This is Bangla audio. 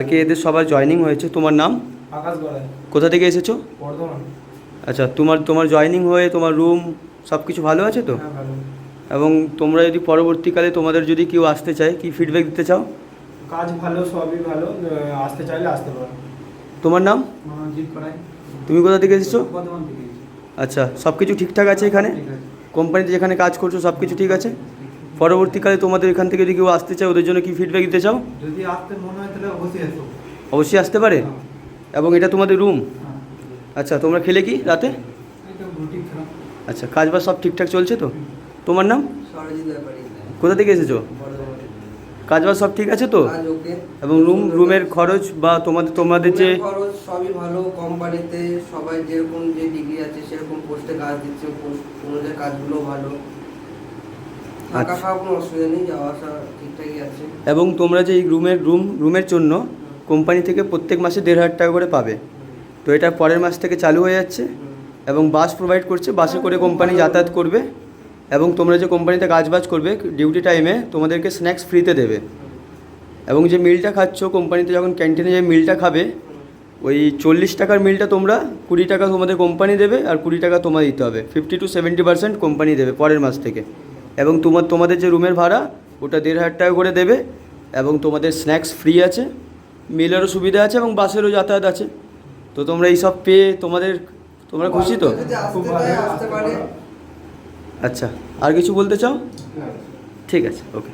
আজকে এদের সবার জয়েনিং হয়েছে। তোমার নাম? আকাশ গড়াই। কোথা থেকে এসেছো? বর্ধমান। আচ্ছা, তোমার জয়েনিং হয়ে তোমার রুম সব কিছু ভালো আছে তো? হ্যাঁ, ভালো। এবং তোমরা যদি পরবর্তীকালে তোমাদের যদি কেউ আসতে চায়, কি ফিডব্যাক দিতে চাও? কাজ ভালো, সবই ভালো। আসতে চাইলে আসতে পারো। তোমার নাম? মনোজিৎ করাই। তুমি কোথা থেকে এসেছো? বর্ধমান থেকে এসেছি। আচ্ছা, সব কিছু ঠিকঠাক আছে এখানে? ঠিক আছে। কোম্পানিতে যেখানে কাজ করছো সব কিছু ঠিক আছে? পরবর্তীকালে তোমাদের এখান থেকে যদি কেউ আসতে চায় ওদের জন্য কি ফিডব্যাক দিতে চাও? যদি আসতে মনে হয় তাহলে অবশ্যই এসো। অবশ্যই আসতে পারে। এবং এটা তোমাদের রুম? হ্যাঁ। আচ্ছা, তোমরা খেলে কি রাতে? এটা রুটি খারাপ। আচ্ছা, কাজ বাজ সব ঠিকঠাক চলছে তো? তোমার নাম? সরজিৎ ব্যাপারী। কোথা থেকে এসেছো? বর্ধমানে। কাজ বাজ সব ঠিক আছে তো? কাজ ওকে। এবং রুমের খরচ বা তোমাদের যে রুমের খরচ সবই ভালো। কোম্পানিতে সবাই যেরকম যে ডিগ্রি আছে সেরকম পোস্টে কাজ দিচ্ছে, পোস্ট অনুযায়ী কাজগুলো ভালো। থাকা আচ্ছা। খাওয়া কোনো অসুবিধা নেই, যাওয়া আসা ঠিকঠাকই আছে। এবং তোমরা যে এই রুমের জন্য কোম্পানি থেকে প্রত্যেক মাসে 1,500 টাকা করে পাবে। তো এটা পরের মাস থেকে চালু হয়ে যাচ্ছে। এবং বাস প্রোভাইড করছে, বাসে করে কোম্পানি যাতায়াত করবে। এবং তোমরা যে কোম্পানিতে কাজবাজ করবে ডিউটি টাইমে তোমাদেরকে স্ন্যাক্স ফ্রিতে দেবে। এবং যে মিলটা খাচ্ছ কোম্পানিতে, যখন ক্যান্টিনে যে মিলটা খাবে, ওই 40 টাকার মিলটা তোমরা 20 টাকা তোমাদের কোম্পানি দেবে, আর 20 টাকা তোমার দিতে হবে। 50 to 70% কোম্পানি দেবে পরের মাস থেকে। এবং তোমাদের যে রুমের ভাড়া ওটা 1,500 টাকা করে দেবে। এবং তোমাদের স্ন্যাক্স ফ্রি আছে, মিলেরও সুবিধা আছে এবং বাসেরও যাতায়াত আছে। তো তোমরা এইসব পেয়ে তোমরা খুশি তো? যদি আসতে চায় আসতে পারে। আচ্ছা, আর কিছু বলতে চাও? ঠিক আছে, ওকে।